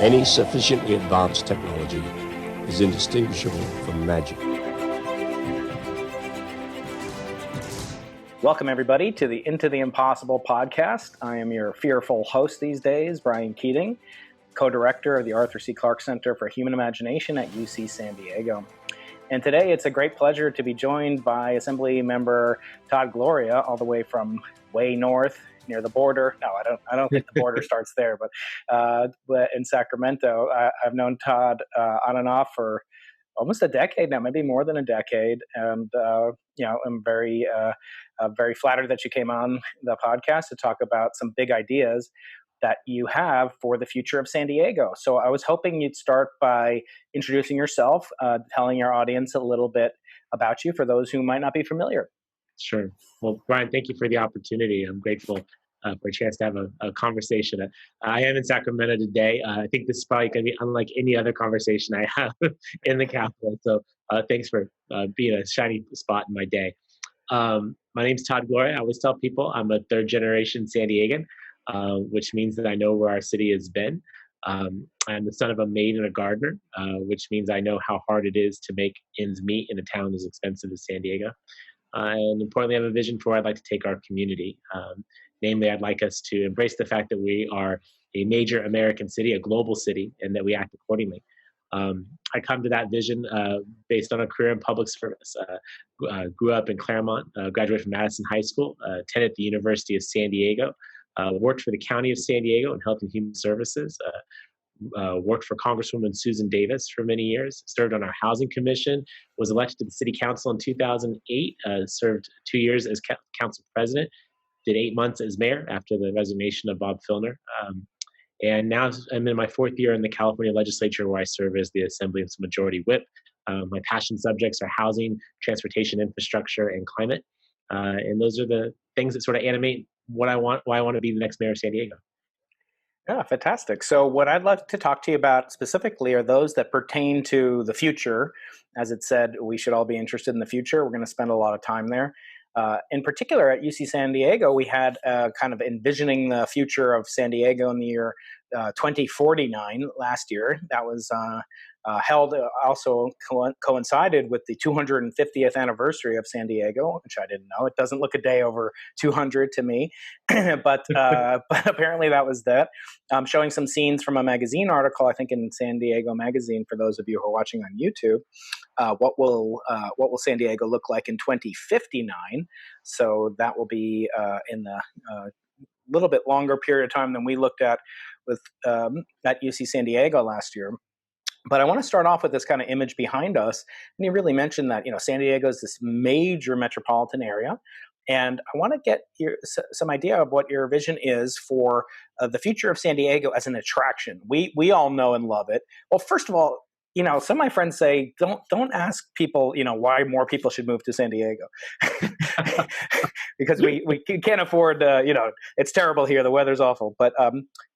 Any sufficiently advanced technology is indistinguishable from magic. Welcome, everybody, to the Into the Impossible podcast. I am your fearful host these days, Gloria and Keating, co-director of the Arthur C. Clarke Center for Human Imagination at UC San Diego. And today it's a great pleasure to be joined by Assembly Member Todd Gloria, all the way from way north near the border. No, I don't think the border starts there, but in Sacramento. I've known Todd on and off for almost a decade now, maybe more than a decade. And, I'm very flattered that you came on the podcast to talk about some big ideas that you have for the future of San Diego. So I was hoping you'd start by introducing yourself, telling our audience a little bit about you for those who might not be familiar. Sure. Well, Brian, thank you for the opportunity. I'm grateful for a chance to have a conversation. I am in Sacramento today. I think this is probably going to be unlike any other conversation I have in the capital. So thanks for being a shiny spot in my day. My name's Todd Gloria. I always tell people I'm a third generation San Diegan, which means that I know where our city has been. I'm the son of a maid and a gardener, which means I know how hard it is to make ends meet in a town as expensive as San Diego. And importantly, I have a vision for where I'd like to take our community. Namely, I'd like us to embrace the fact that we are a major American city, a global city, and that we act accordingly. I come to that vision based on a career in public service. Grew up in Claremont, graduated from Madison High School, attended the University of San Diego, worked for the County of San Diego in Health and Human Services, worked for Congresswoman Susan Davis for many years, served on our Housing Commission, was elected to the City Council in 2008, served 2 years as Council President, did 8 months as mayor after the resignation of Bob Filner. And now I'm in my 4th year in the California legislature, where I serve as the Assembly's Majority Whip. My passion subjects are housing, transportation infrastructure, and climate. And those are the things that sort of animate why I want to be the next mayor of San Diego. Yeah, fantastic. So what I'd like to talk to you about specifically are those that pertain to the future. As it said, we should all be interested in the future. We're going to spend a lot of time there. In particular, at UC San Diego, we had kind of envisioning the future of San Diego in the year 2049 last year. That was held, also coincided with the 250th anniversary of San Diego, which I didn't know. It doesn't look a day over 200 to me, but apparently that was that. Showing some scenes from a magazine article, I think in San Diego Magazine, for those of you who are watching on YouTube. What will San Diego look like in 2059? So that will be in the little bit longer period of time than we looked at with at UC San Diego last year. But I want to start off with this kind of image behind us. And you really mentioned that, San Diego is this major metropolitan area. And I want to get some idea of what your vision is for the future of San Diego as an attraction. We all know and love it. Well, first of all, some of my friends say, don't ask people, why more people should move to San Diego. Because we can't afford, it's terrible here. The weather's awful. But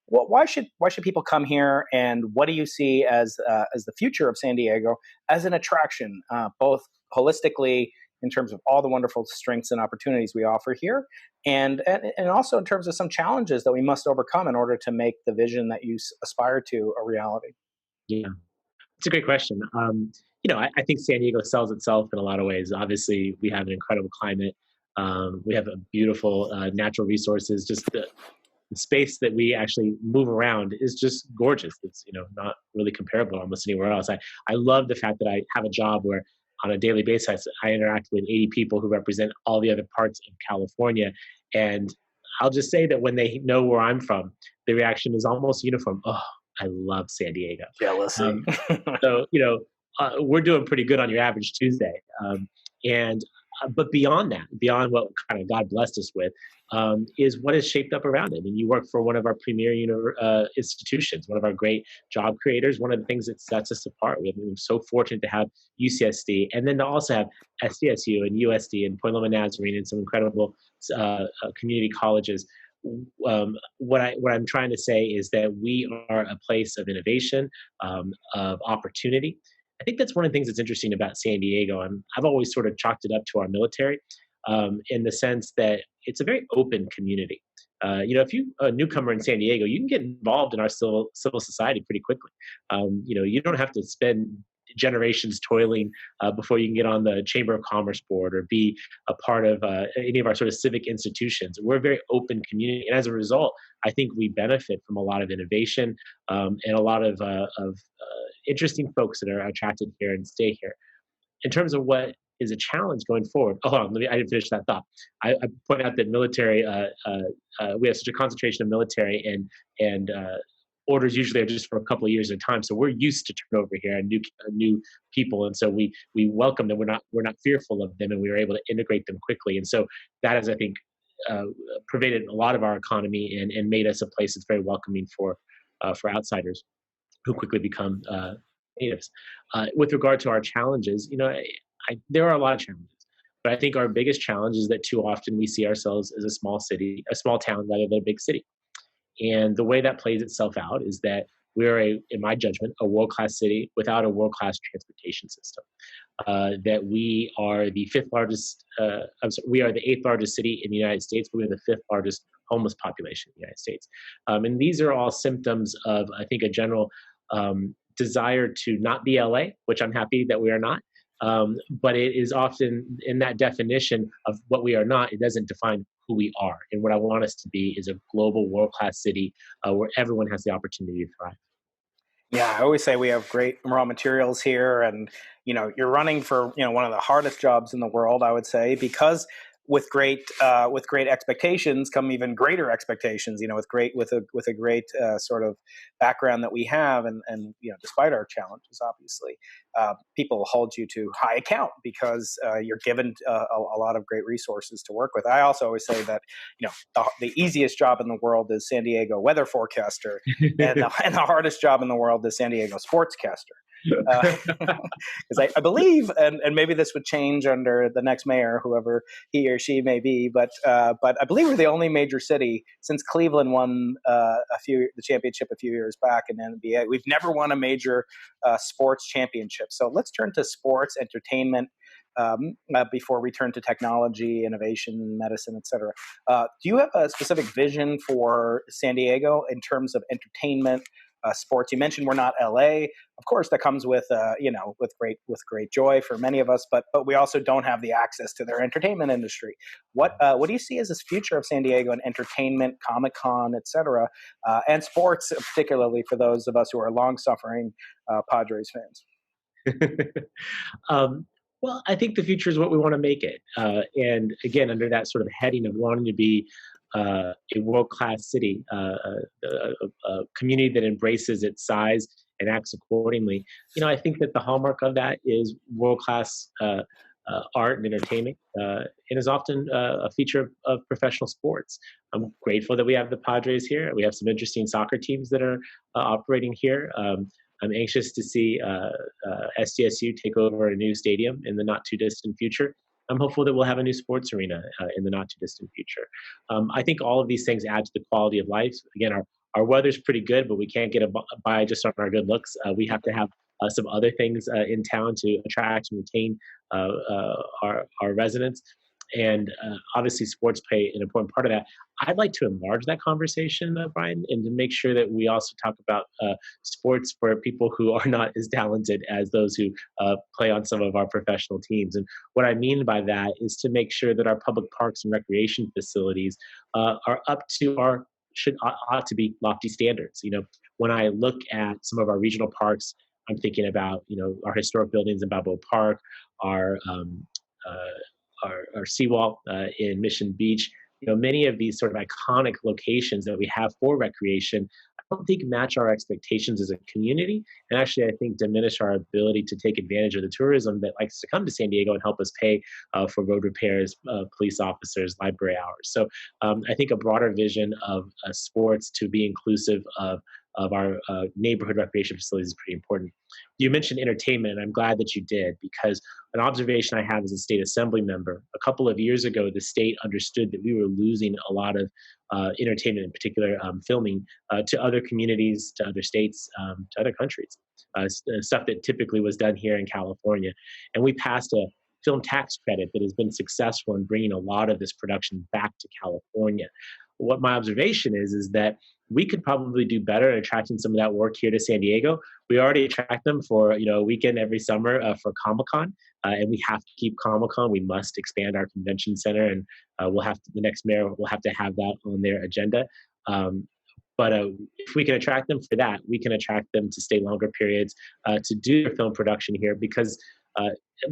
why should people come here, and what do you see as the future of San Diego as an attraction, both holistically in terms of all the wonderful strengths and opportunities we offer here, and also in terms of some challenges that we must overcome in order to make the vision that you aspire to a reality? Yeah, it's a great question. I think San Diego sells itself in a lot of ways. Obviously, we have an incredible climate. We have a beautiful natural resources. Just the space that we actually move around is just gorgeous. It's not really comparable almost anywhere else. I love the fact that I have a job where on a daily basis I interact with 80 people who represent all the other parts of California, and I'll just say that when they know where I'm from, the reaction is almost uniform. Oh, I love San Diego. Jealousy. So we're doing pretty good on your average Tuesday, but beyond that, beyond what kind of God blessed us with, is what is shaped up around it. And you work for one of our premier institutions, one of our great job creators. One of the things that sets us apart. We're so fortunate to have UCSD, and then to also have SDSU and USD and Point Loma Nazarene and some incredible community colleges. What I'm trying to say is that we are a place of innovation, of opportunity. I think that's one of the things that's interesting about San Diego. I've always sort of chalked it up to our military, in the sense that it's a very open community. If you're a newcomer in San Diego, you can get involved in our civil society pretty quickly. You don't have to spend generations toiling before you can get on the Chamber of Commerce board or be a part of any of our sort of civic institutions. We're a very open community, and as a result, I think we benefit from a lot of innovation and a lot of interesting folks that are attracted here and stay here. In terms of what is a challenge going forward, hold on, I didn't finish that thought. I point out that military, we have such a concentration of military, and orders usually are just for a couple of years at a time. So we're used to turnover here and new people, and so we welcome them. We're not fearful of them, and we were able to integrate them quickly. And so that has, I think, pervaded a lot of our economy and made us a place that's very welcoming for outsiders who quickly become natives. With regard to our challenges, there are a lot of challenges, but I think our biggest challenge is that too often we see ourselves as a small town rather than a big city. And the way that plays itself out is that we're, in my judgment, a world-class city without a world-class transportation system. That we are the we are the 8th largest city in the United States, but we have the 5th largest homeless population in the United States. And these are all symptoms of, I think, a general desire to not be LA, which I'm happy that we are not. But it is often in that definition of what we are not, it doesn't define who we are. And what I want us to be is a global world-class city where everyone has the opportunity to thrive. Yeah, I always say we have great raw materials here, and you're running for one of the hardest jobs in the world, I would say, because with great expectations come even greater expectations. With a great sort of background that we have, and despite our challenges, obviously, people hold you to high account because you're given a lot of great resources to work with. I also always say that the easiest job in the world is San Diego weather forecaster, and the hardest job in the world is San Diego sportscaster. Because I believe, and maybe this would change under the next mayor, whoever he or she may be, but I believe we're the only major city since Cleveland won the championship a few years back in the NBA. We've never won a major sports championship. So let's turn to sports, entertainment, before we turn to technology, innovation, medicine, et cetera. Do you have a specific vision for San Diego in terms of entertainment, sports? You mentioned we're not LA. Of course, that comes with great joy for many of us, but we also don't have the access to their entertainment industry. What do you see as this future of San Diego in entertainment, Comic-Con, et cetera, and sports, particularly for those of us who are long-suffering Padres fans? Well, I think the future is what we want to make it. And again, under that sort of heading of wanting to be a world-class city, a community that embraces its size and acts accordingly. I think that the hallmark of that is world-class art and entertainment, and is often a feature of professional sports. I'm grateful that we have the Padres here. We have some interesting soccer teams that are operating here. I'm anxious to see SDSU take over a new stadium in the not too distant future. I'm hopeful that we'll have a new sports arena in the not too distant future. I think all of these things add to the quality of life. Again, our weather's pretty good, but we can't get by just on our good looks. We have to have some other things in town to attract and retain our residents. And obviously sports play an important part of that. I'd like to enlarge that conversation, Brian, and to make sure that we also talk about sports for people who are not as talented as those who play on some of our professional teams. And what I mean by that is to make sure that our public parks and recreation facilities are up to ought to be lofty standards. When I look at some of our regional parks, I'm thinking about our historic buildings in Balboa Park, our seawall in Mission Beach. Many of these sort of iconic locations that we have for recreation, I don't think match our expectations as a community, and actually I think diminish our ability to take advantage of the tourism that likes to come to San Diego and help us pay for road repairs, police officers, library hours. So I think a broader vision of sports to be inclusive of our neighborhood recreation facilities is pretty important. You mentioned entertainment, and I'm glad that you did, because an observation I have as a state assembly member, a couple of years ago, the state understood that we were losing a lot of entertainment, in particular filming, to other communities, to other states, to other countries, stuff that typically was done here in California. And we passed a film tax credit that has been successful in bringing a lot of this production back to California. What my observation is that we could probably do better at attracting some of that work here to San Diego. We already attract them for a weekend every summer for Comic-Con, and we have to keep Comic-Con. We must expand our convention center, and the next mayor will have to have that on their agenda. But if we can attract them for that, we can attract them to stay longer periods to do their film production here because,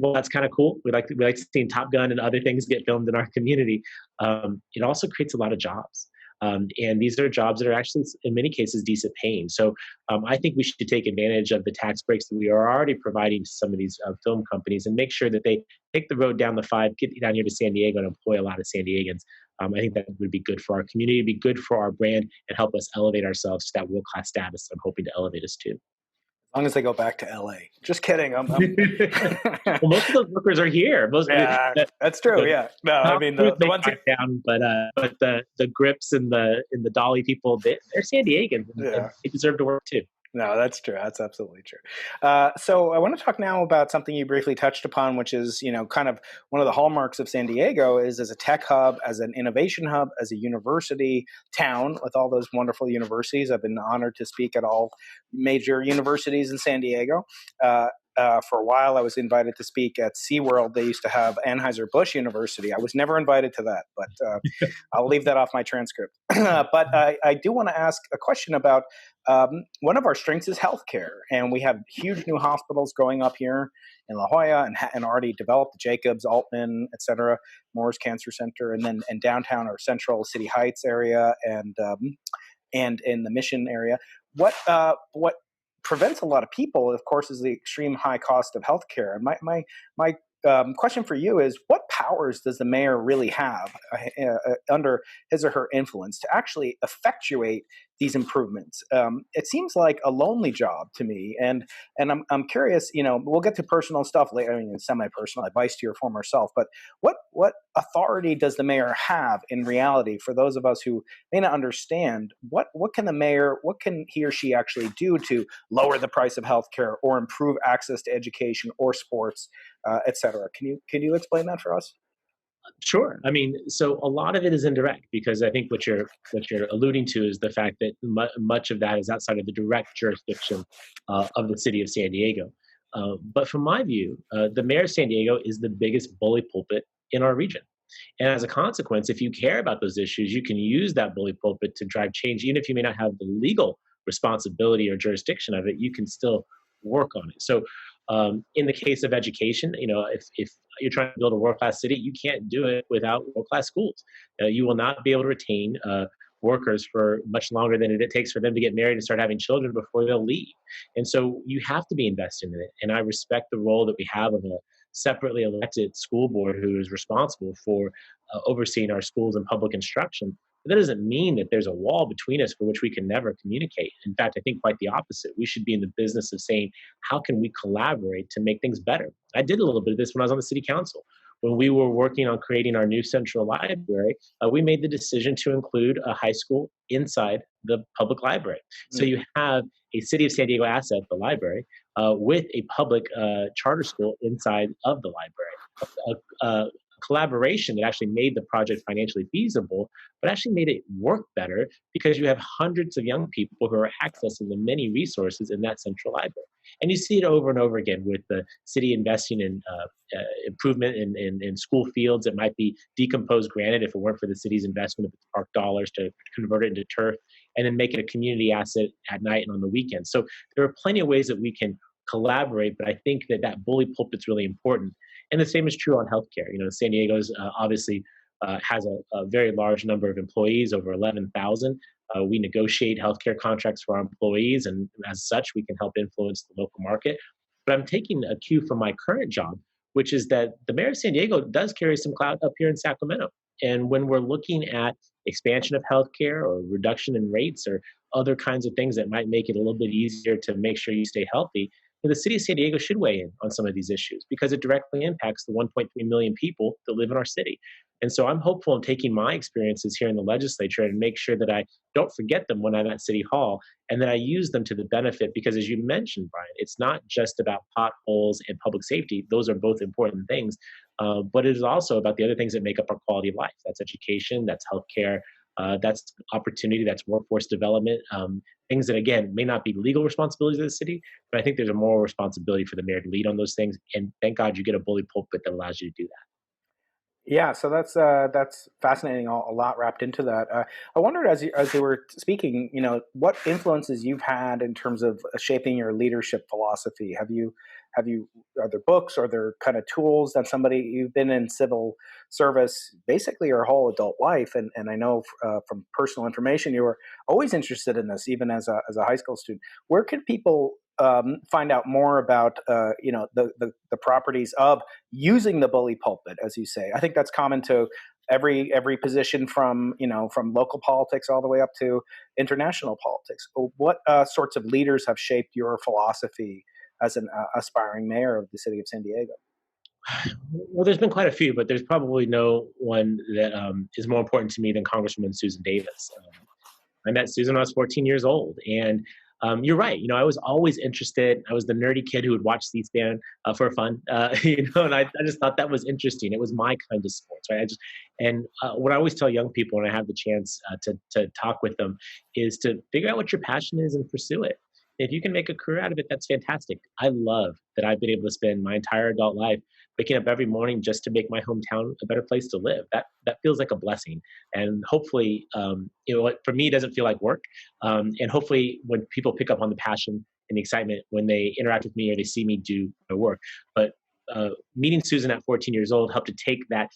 that's kind of cool. We like seeing Top Gun and other things get filmed in our community. It also creates a lot of jobs. And these are jobs that are actually, in many cases, decent paying. So I think we should take advantage of the tax breaks that we are already providing to some of these film companies and make sure that they take the road down the 5, get down here to San Diego and employ a lot of San Diegans. I think that would be good for our community, be good for our brand, and help us elevate ourselves to that world-class status I'm hoping to elevate us to. As long as they go back to LA. Just kidding. Well, most of those workers are here. That's true. Yeah. No, I mean the ones down, but the grips and the dolly people, they're San Diegans. And they deserve to work too. No, that's true. That's absolutely true. So I want to talk now about something you briefly touched upon, which is, kind of one of the hallmarks of San Diego is as a tech hub, as an innovation hub, as a university town with all those wonderful universities. I've been honored to speak at all major universities in San Diego. For a while, I was invited to speak at SeaWorld. They used to have Anheuser-Busch University. I was never invited to that, but I'll leave that off my transcript. But I do want to ask a question about one of our strengths is healthcare, and we have huge new hospitals going up here in La Jolla and already developed, Jacobs, Altman, et cetera, Moore's Cancer Center, and then in downtown or Central City Heights area and in the Mission area. What prevents a lot of people, of course, is the extreme high cost of healthcare. And my question for you is, what powers does the mayor really have under his or her influence to actually effectuate these improvements? It seems like a lonely job to me, and I'm curious. We'll get to personal stuff later. I mean, semi-personal advice to your former self, but what authority does the mayor have in reality for those of us who may not understand? What can the mayor, what can he or she actually do to lower the price of healthcare or improve access to education or sports, et cetera? Can you explain that for us? Sure. I mean, so a lot of it is indirect because I think what you're alluding to is the fact that much of that is outside of the direct jurisdiction of the city of San Diego. But from my view, the mayor of San Diego is the biggest bully pulpit in our region. And as a consequence, if you care about those issues, you can use that bully pulpit to drive change. Even if you may not have the legal responsibility or jurisdiction of it, you can still work on it. So in the case of education, if you're trying to build a world-class city, you can't do it without world-class schools. You will not be able to retain workers for much longer than it takes for them to get married and start having children before they'll leave. And so you have to be investing in it. And I respect the role that we have of a separately elected school board who is responsible for overseeing our schools and public instruction. But that doesn't mean that there's a wall between us for which we can never communicate. In fact, I think quite the opposite. We should be in the business of saying, how can we collaborate to make things better? I did a little bit of this when I was on the city council. When we were working on creating our new central library, we made the decision to include a high school inside the public library. So you have a City of San Diego asset, the library, with a public charter school inside of the library. A collaboration that actually made the project financially feasible, but actually made it work better because you have hundreds of young people who are accessing the many resources in that central library. And you see it over and over again with the city investing in improvement in school fields that might be decomposed granite if it weren't for the city's investment of its park dollars to convert it into turf and then make it a community asset at night and on the weekends. So there are plenty of ways that we can collaborate, but I think that bully pulpit's really important. And the same is true on healthcare. San Diego's obviously has a very large number of employees, over 11,000. We negotiate healthcare contracts for our employees, and as such, we can help influence the local market. But I'm taking a cue from my current job, which is that the mayor of San Diego does carry some clout up here in Sacramento. And when we're looking at expansion of healthcare or reduction in rates or other kinds of things that might make it a little bit easier to make sure you stay healthy, the city of San Diego should weigh in on some of these issues because it directly impacts the 1.3 million people that live in our city. And so I'm hopeful in taking my experiences here in the legislature and make sure that I don't forget them when I'm at City Hall and that I use them to the benefit because, as you mentioned, Brian, it's not just about potholes and public safety. Those are both important things. But it is also about the other things that make up our quality of life. That's education, that's healthcare, that's opportunity, that's workforce development, things that, again, may not be legal responsibilities of the city, but I think there's a moral responsibility for the mayor to lead on those things. And thank God you get a bully pulpit that allows you to do that. Yeah, so that's fascinating. A lot wrapped into that. I wondered, as you were speaking, what influences you've had in terms of shaping your leadership philosophy. Have you are there books or are there kind of tools that you've been in civil service basically your whole adult life, and I know from personal information you were always interested in this, even as a high school student. Where can people find out more about the properties of using the bully pulpit, as you say? I think that's common to every position from local politics all the way up to international politics. What sorts of leaders have shaped your philosophy as an aspiring mayor of the city of San Diego? Well, there's been quite a few, but there's probably no one that is more important to me than Congresswoman Susan Davis. I met Susan when I was 14 years old, and you're right. I was always interested. I was the nerdy kid who would watch C-SPAN for fun, and I just thought that was interesting. It was my kind of sports, right? What I always tell young people when I have the chance to talk with them is to figure out what your passion is and pursue it. If you can make a career out of it, that's fantastic. I love that I've been able to spend my entire adult life waking up every morning just to make my hometown a better place to live. That feels like a blessing, and hopefully, for me, it doesn't feel like work. And hopefully, when people pick up on the passion and the excitement when they interact with me or they see me do my work, but meeting Susan at 14 years old helped to take that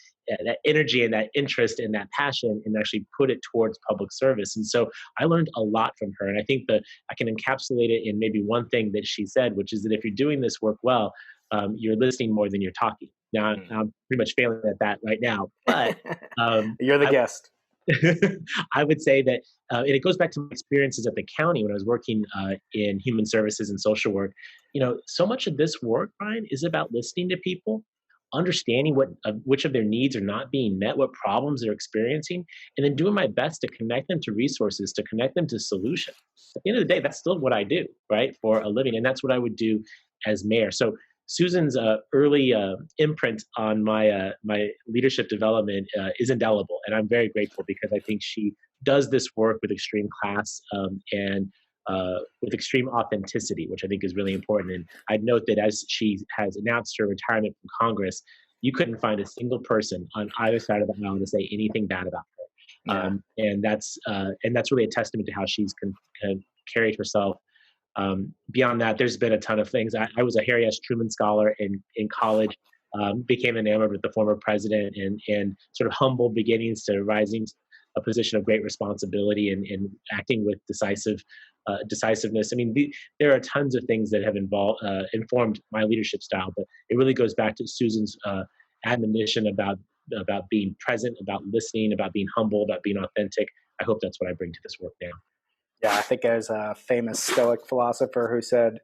energy and that interest and that passion and actually put it towards public service. And so I learned a lot from her. And I think that I can encapsulate it in maybe one thing that she said, which is that if you're doing this work well, you're listening more than you're talking. Now, I'm pretty much failing at that right now, but You're the guest. I would say that, and it goes back to my experiences at the county when I was working in human services and social work. So much of this work, Brian, is about listening to people, understanding which of their needs are not being met, what problems they're experiencing, and then doing my best to connect them to resources, to connect them to solutions. At the end of the day, that's still what I do, right, for a living, and that's what I would do as mayor. So Susan's early imprint on my leadership development is indelible, and I'm very grateful because I think she does this work with extreme class and with extreme authenticity, which I think is really important. And I'd note that as she has announced her retirement from Congress, you couldn't find a single person on either side of the aisle to say anything bad about her, and that's really a testament to how she's carried herself. Beyond that, there's been a ton of things. I was a Harry S. Truman Scholar in college, became enamored with the former president and sort of humble beginnings to rising a position of great responsibility and acting with decisiveness. I mean, there are tons of things that have informed my leadership style, but it really goes back to Susan's admonition about being present, about listening, about being humble, about being authentic. I hope that's what I bring to this work now. Yeah, I think there's a famous Stoic philosopher who said,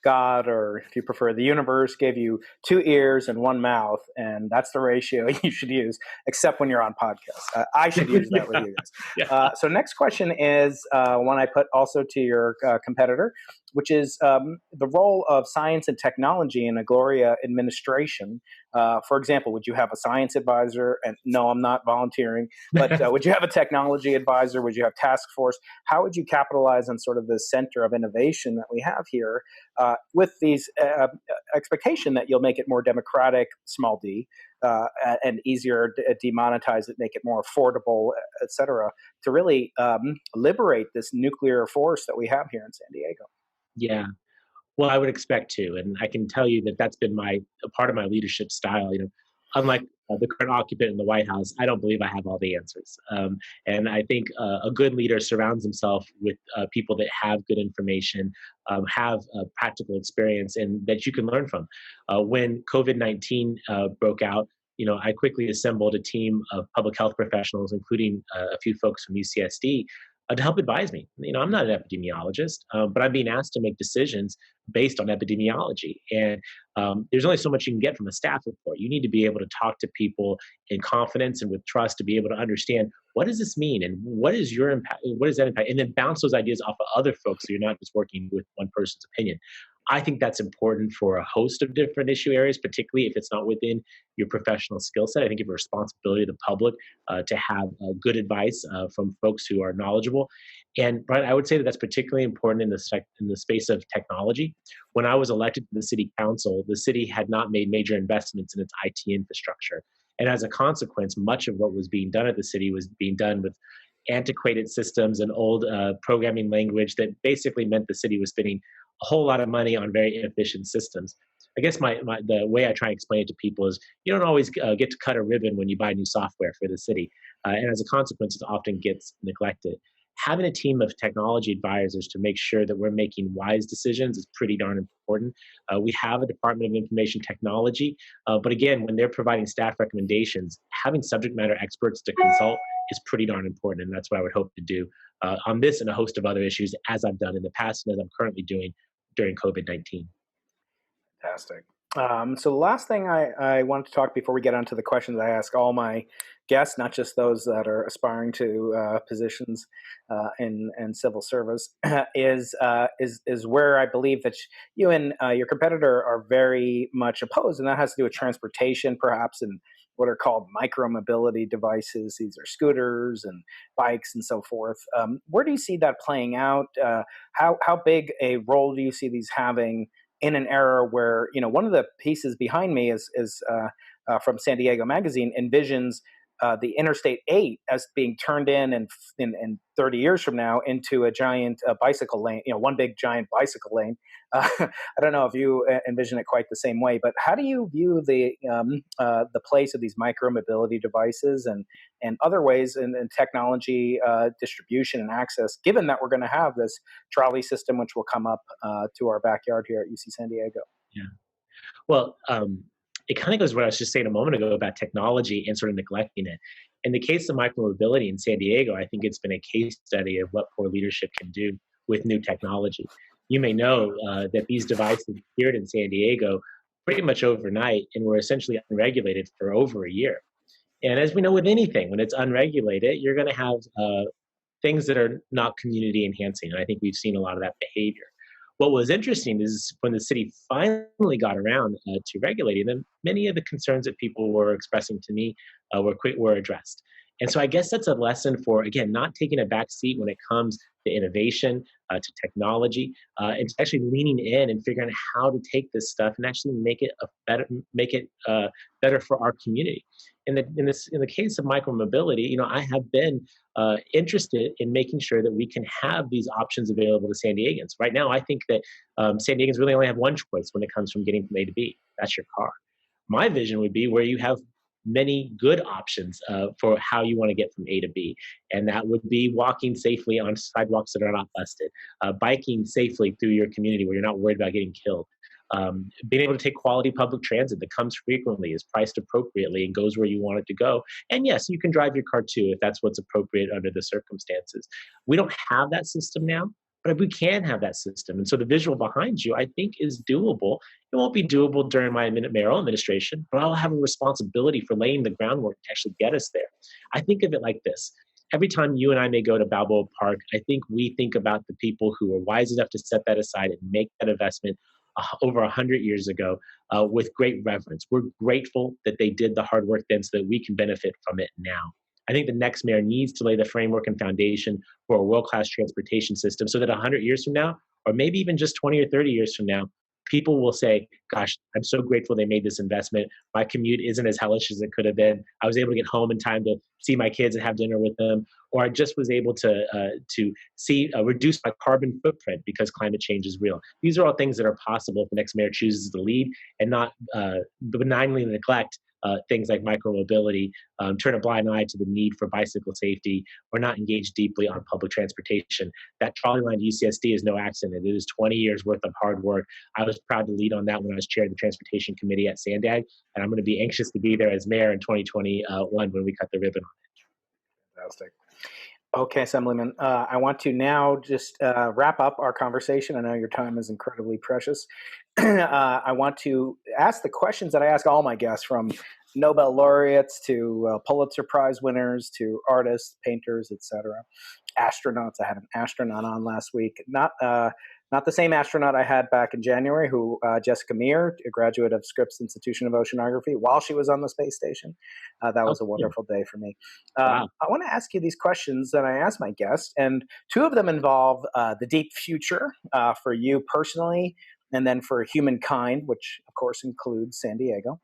God, or if you prefer, the universe gave you 2 ears and 1 mouth, and that's the ratio you should use, except when you're on podcasts. I should use that with you guys. Yeah. So next question is one I put also to your competitor, which is the role of science and technology in a Gloria administration. For example, would you have a science advisor? And no, I'm not volunteering, but would you have a technology advisor? Would you have task force? How would you capitalize on sort of the center of innovation that we have here with these expectation that you'll make it more democratic, small d, and easier to demonetize it, make it more affordable, et cetera, to really liberate this nuclear force that we have here in San Diego? Yeah. Well, I would expect to, and I can tell you that that's been a part of my leadership style. Unlike the current occupant in the White House, I don't believe I have all the answers. And I think a good leader surrounds himself with people that have good information, have practical experience, and that you can learn from. When COVID-19 broke out, I quickly assembled a team of public health professionals, including a few folks from UCSD, to help advise me. I'm not an epidemiologist, but I'm being asked to make decisions based on epidemiology. And there's only so much you can get from a staff report. You need to be able to talk to people in confidence and with trust to be able to understand, what does this mean, and what is your impact? What is that impact? And then bounce those ideas off of other folks, so you're not just working with one person's opinion. I think that's important for a host of different issue areas, particularly if it's not within your professional skill set. I think you have a responsibility to the public to have good advice from folks who are knowledgeable. And Brian, I would say that that's particularly important in the space of technology. When I was elected to the city council, the city had not made major investments in its IT infrastructure. And as a consequence, much of what was being done at the city was being done with antiquated systems and old programming language that basically meant the city was spending a whole lot of money on very inefficient systems. I guess the way I try and explain it to people is, you don't always get to cut a ribbon when you buy new software for the city. And as a consequence, it often gets neglected. Having a team of technology advisors to make sure that we're making wise decisions is pretty darn important. We have a Department of Information Technology, but again, when they're providing staff recommendations, having subject matter experts to consult is pretty darn important, and that's what I would hope to do on this and a host of other issues, as I've done in the past and as I'm currently doing during COVID-19. Fantastic. So the last thing I wanted to talk before we get onto the questions I ask all my guests, not just those that are aspiring to positions in civil service, is where I believe that you and your competitor are very much opposed, and that has to do with transportation, perhaps, and what are called micromobility devices. These are scooters and bikes and so forth. Where do you see that playing out? How big a role do you see these having in an era where, one of the pieces behind me is from San Diego Magazine envisions the Interstate 8 as being turned in 30 years from now into a giant bicycle lane, one big giant bicycle lane. I don't know if you envision it quite the same way, but how do you view the place of these micromobility devices and other ways in technology distribution and access, given that we're going to have this trolley system, which will come up to our backyard here at UC San Diego? Yeah. Well, it kind of goes to what I was just saying a moment ago about technology and sort of neglecting it. In the case of micromobility in San Diego, I think it's been a case study of what poor leadership can do with new technology. You may know that these devices appeared in San Diego pretty much overnight and were essentially unregulated for over a year. And as we know with anything, when it's unregulated, you're going to have things that are not community enhancing. And I think we've seen a lot of that behavior. What was interesting is when the city finally got around to regulating them, many of the concerns that people were expressing to me were addressed. And so I guess that's a lesson for, again, not taking a back seat when it comes to innovation, to technology, and actually leaning in and figuring out how to take this stuff and actually make it better for our community. In the case of micromobility, I have been interested in making sure that we can have these options available to San Diegans. Right now, I think that San Diegans really only have one choice when it comes from getting from A to B. That's your car. My vision would be where you have many good options for how you want to get from A to B. And that would be walking safely on sidewalks that are not busted, biking safely through your community where you're not worried about getting killed. Being able to take quality public transit that comes frequently, is priced appropriately, and goes where you want it to go. And yes, you can drive your car too if that's what's appropriate under the circumstances. We don't have that system now, but we can have that system. And so the visual behind you, I think, is doable. It won't be doable during my mayoral administration, but I'll have a responsibility for laying the groundwork to actually get us there. I think of it like this. Every time you and I may go to Balboa Park, I think we think about the people who were wise enough to set that aside and make that investment over 100 years ago with great reverence. We're grateful that they did the hard work then so that we can benefit from it now. I think the next mayor needs to lay the framework and foundation for a world-class transportation system so that 100 years from now, or maybe even just 20 or 30 years from now, people will say, gosh, I'm so grateful they made this investment. My commute isn't as hellish as it could have been. I was able to get home in time to see my kids and have dinner with them. Or I just was able to reduce my carbon footprint because climate change is real. These are all things that are possible if the next mayor chooses to lead and not benignly neglect things like micromobility, turn a blind eye to the need for bicycle safety, or not engage deeply on public transportation. That trolley line to UCSD is no accident. It is 20 years worth of hard work. I was proud to lead on that when I was chair of the transportation committee at San Diegans, and I'm going to be anxious to be there as mayor in 2021 when we cut the ribbon on it. Fantastic. Okay, Assemblyman, I want to now just wrap up our conversation. I know your time is incredibly precious. I want to ask the questions that I ask all my guests, from Nobel laureates to Pulitzer Prize winners to artists, painters, etc. Astronauts. I had an astronaut on last week. Not the same astronaut I had back in January, who Jessica Meir, a graduate of Scripps Institution of Oceanography, while she was on the space station. That Oh, was a cool. wonderful day for me. Wow. I want to ask you these questions that I ask my guests, and two of them involve the deep future for you personally, and then for humankind, which of course includes San Diego.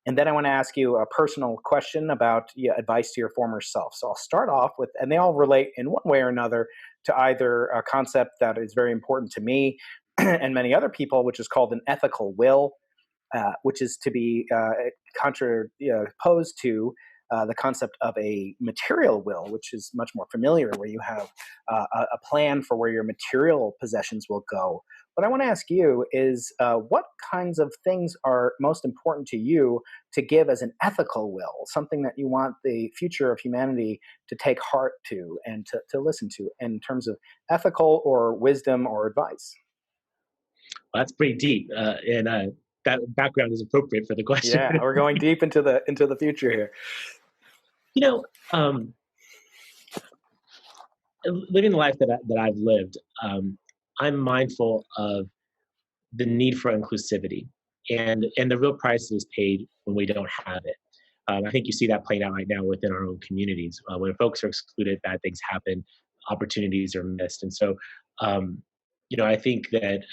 And then I want to ask you a personal question about advice to your former self. So I'll start off with, and they all relate in one way or another to either a concept that is very important to me and many other people, which is called an ethical will, which is to be opposed to the concept of a material will, which is much more familiar, where you have a plan for where your material possessions will go. What I want to ask you is what kinds of things are most important to you to give as an ethical will, something that you want the future of humanity to take heart to and to listen to in terms of ethical or wisdom or advice? Well, that's pretty deep, and that background is appropriate for the question. Yeah, we're going deep into the future here. You know, um, living the life that I've lived, I'm mindful of the need for inclusivity and the real price that is paid when we don't have it. I think you see that playing out right now within our own communities. When folks are excluded, bad things happen, opportunities are missed, and so um, I think that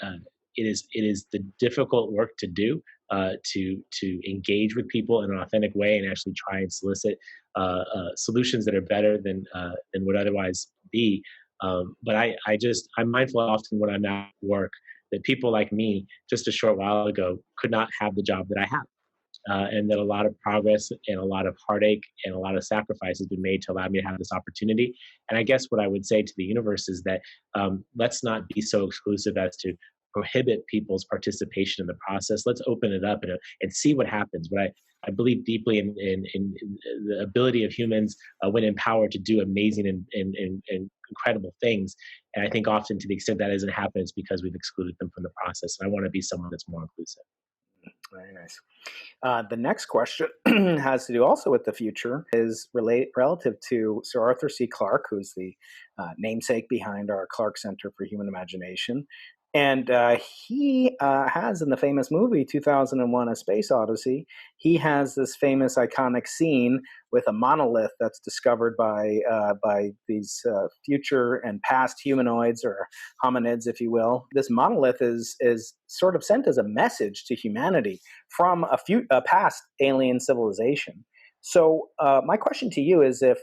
it is the difficult work to do, to engage with people in an authentic way and actually try and solicit solutions that are better than would otherwise be. But I'm mindful often when I'm at work that people like me just a short while ago could not have the job that I have. And that a lot of progress and a lot of heartache and a lot of sacrifice has been made to allow me to have this opportunity. And I guess what I would say to the universe is that let's not be so exclusive as to prohibit people's participation in the process. Let's open it up and see what happens. But I believe deeply in the ability of humans when empowered to do amazing and incredible things. And I think often to the extent that doesn't happen, it's because we've excluded them from the process. And I want to be someone that's more inclusive. Very nice. The next question has to do also with the future, is relative to Sir Arthur C. Clarke, who's the namesake behind our Clarke Center for Human Imagination. And he has, in the famous movie 2001 A Space Odyssey, he has this famous iconic scene with a monolith that's discovered by these future and past humanoids, or hominids, if you will. This monolith is sort of sent as a message to humanity from a past alien civilization. So my question to you is, if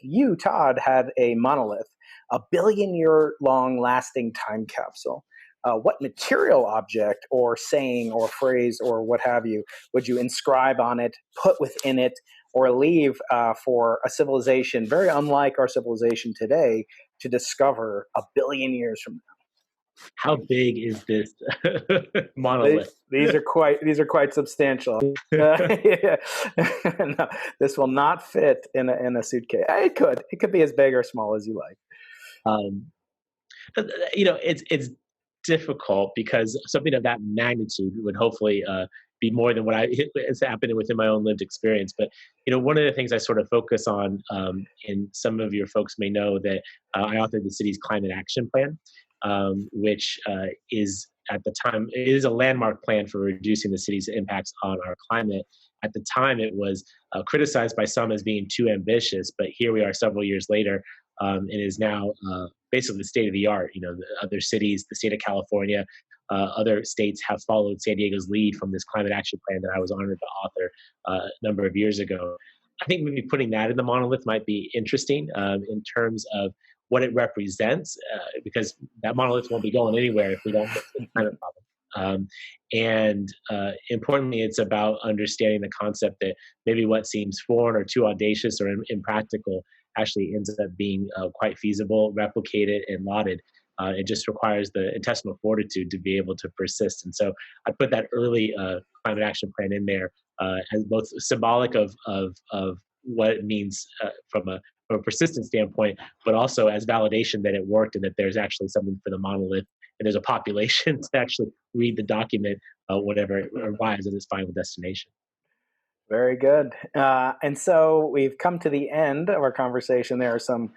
you, Todd, had a monolith, a billion-year long lasting time capsule, what material object or saying or phrase or what have you would you inscribe on it, put within it, or leave for a civilization very unlike our civilization today to discover a billion years from now? How big is this They, monolith? these are quite substantial. Yeah. No, this will not fit in a suitcase. It could be as big or small as you like. Um, it's difficult because something of that magnitude would hopefully be more than what is happening within my own lived experience. But one of the things I sort of focus on, and some of your folks may know that I authored the city's climate action plan, which is at the time it is a landmark plan for reducing the city's impacts on our climate. At the time, it was criticized by some as being too ambitious, but here we are several years later. It is now basically the state of the art. The other cities, the state of California, other states have followed San Diego's lead from this climate action plan that I was honored to author a number of years ago. I think maybe putting that in the monolith might be interesting in terms of what it represents, because that monolith won't be going anywhere if we don't fix the climate problem. And importantly, it's about understanding the concept that maybe what seems foreign or too audacious or impractical actually ends up being quite feasible, replicated, and lauded. It just requires the intestinal fortitude to be able to persist. And so I put that early climate action plan in there as both symbolic of what it means from a from a persistent standpoint, but also as validation that it worked and that there's actually something for the monolith and there's a population to actually read the document, whatever it arrives at its final destination. Very good. And so we've come to the end of our conversation. There are some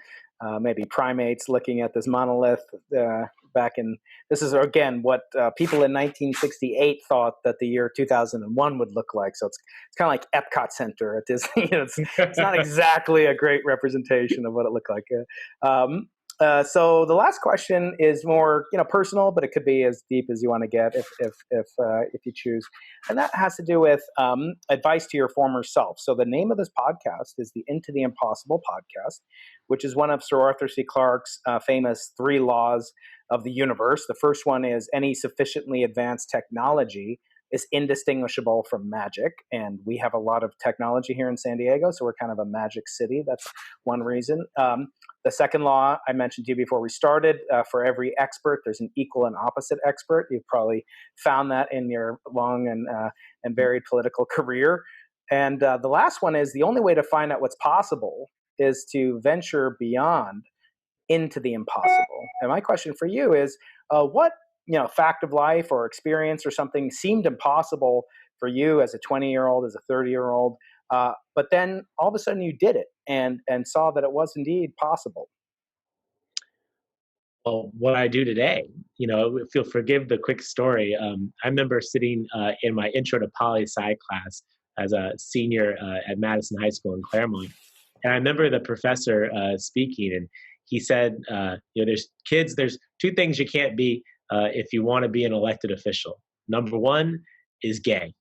maybe primates looking at this monolith back in, this is again what people in 1968 thought that the year 2001 would look like. So it's kind of like Epcot Center at Disney. It's not exactly a great representation of what it looked like. So the last question is more, personal, but it could be as deep as you want to get if you choose, and that has to do with advice to your former self. So the name of this podcast is the Into the Impossible podcast, which is one of Sir Arthur C. Clarke's famous 3 laws of the universe. The first one is any sufficiently advanced technology is indistinguishable from magic. And we have a lot of technology here in San Diego, so we're kind of a magic city. That's one reason. The second law I mentioned to you before we started, for every expert, there's an equal and opposite expert. You've probably found that in your long and varied political career. And the last one is the only way to find out what's possible is to venture beyond into the impossible. And my question for you is, what fact of life or experience or something seemed impossible for you as a 20-year-old, as a 30-year-old, but then all of a sudden you did it and saw that it was indeed possible? Well, what I do today, if you'll forgive the quick story, I remember sitting in my intro to poli-sci class as a senior at Madison High School in Claremont. And I remember the professor speaking, and he said, there's 2 things you can't be if you want to be an elected official. Number 1 is gay.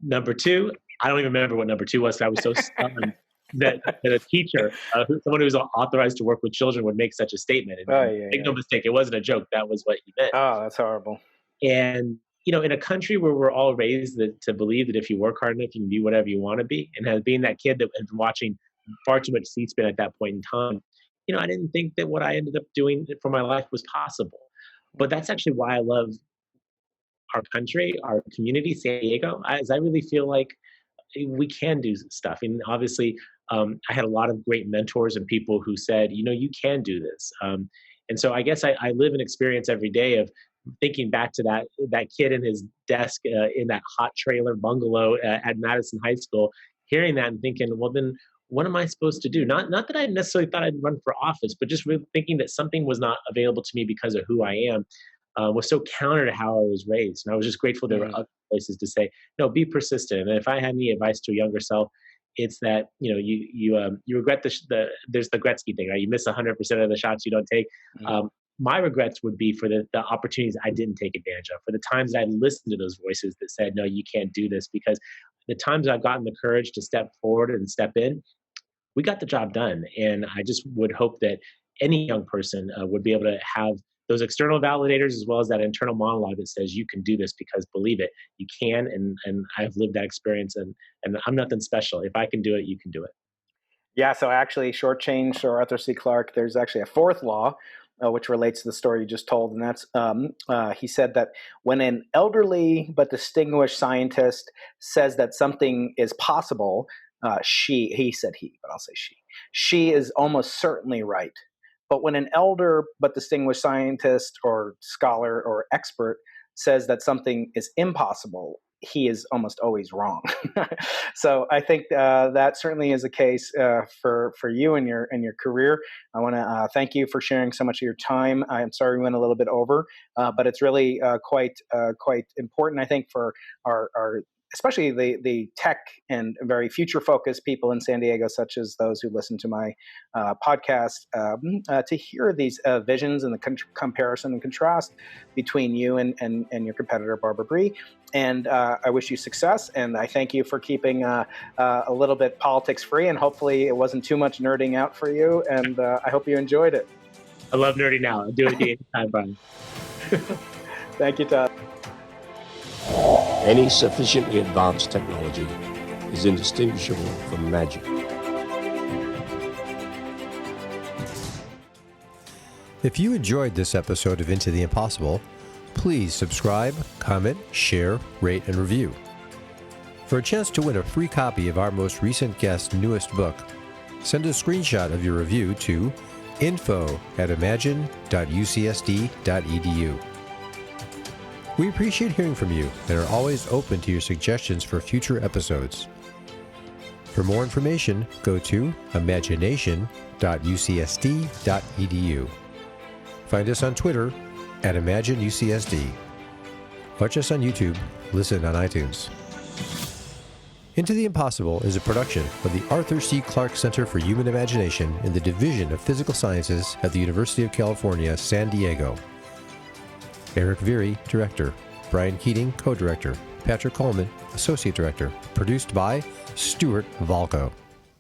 Number 2, I don't even remember what number 2 was. I was so stunned that a teacher, someone who's authorized to work with children, would make such a statement. And make no mistake, it wasn't a joke. That was what he meant. Oh, that's horrible. And in a country where we're all raised to believe that if you work hard enough, you can be whatever you want to be, and being that kid that had been watching far too much C-SPAN at that point in time, I didn't think that what I ended up doing for my life was possible. But that's actually why I love our country, our community, San Diego, as I really feel like we can do stuff. And obviously, I had a lot of great mentors and people who said, you can do this. And so I guess I live and experience every day of thinking back to that kid in his desk in that hot trailer bungalow at Madison High School, hearing that and thinking, well, then what am I supposed to do? Not that I necessarily thought I'd run for office, but just really thinking that something was not available to me because of who I am was so counter to how I was raised. And I was just grateful there were other places to say, no, be persistent. And if I had any advice to a younger self, it's that, you regret there's the Gretzky thing, right? You miss 100% of the shots you don't take. My regrets would be for the opportunities I didn't take advantage of, for the times that I listened to those voices that said, no, you can't do this, because the times I've gotten the courage to step forward and step in, we got the job done. And I just would hope that any young person would be able to have those external validators as well as that internal monologue that says you can do this, because believe it, you can. And I've lived that experience, and I'm nothing special. If I can do it, you can do it. Yeah, so actually shortchanged Sir Arthur C. Clarke, there's actually a 4th law which relates to the story you just told. And that's, he said that when an elderly but distinguished scientist says that something is possible, he said he, but I'll say she is almost certainly right. But when an elder but distinguished scientist or scholar or expert says that something is impossible, he is almost always wrong. So I think that certainly is the case for you and your career. I want to thank you for sharing so much of your time. I'm sorry we went a little bit over, but it's really quite important, I think, for our especially the tech and very future-focused people in San Diego, such as those who listen to my podcast, to hear these visions and the comparison and contrast between you and your competitor, Barbara Bry. And I wish you success, and I thank you for keeping a little bit politics-free, and hopefully it wasn't too much nerding out for you, and I hope you enjoyed it. I love nerding out. I'll do it anytime, Brian. Thank you, Todd. Any sufficiently advanced technology is indistinguishable from magic. If you enjoyed this episode of Into the Impossible, please subscribe, comment, share, rate, and review. For a chance to win a free copy of our most recent guest's newest book, Send a screenshot of your review to info@imagine.ucsd.edu. We appreciate hearing from you and are always open to your suggestions for future episodes. For more information, go to imagination.ucsd.edu. Find us on Twitter @ImagineUCSD. Watch us on YouTube, listen on iTunes. Into the Impossible is a production of the Arthur C. Clarke Center for Human Imagination in the Division of Physical Sciences at the University of California, San Diego. Eric Veary, Director. Brian Keating, Co-Director. Patrick Coleman, Associate Director. Produced by Stuart Valco.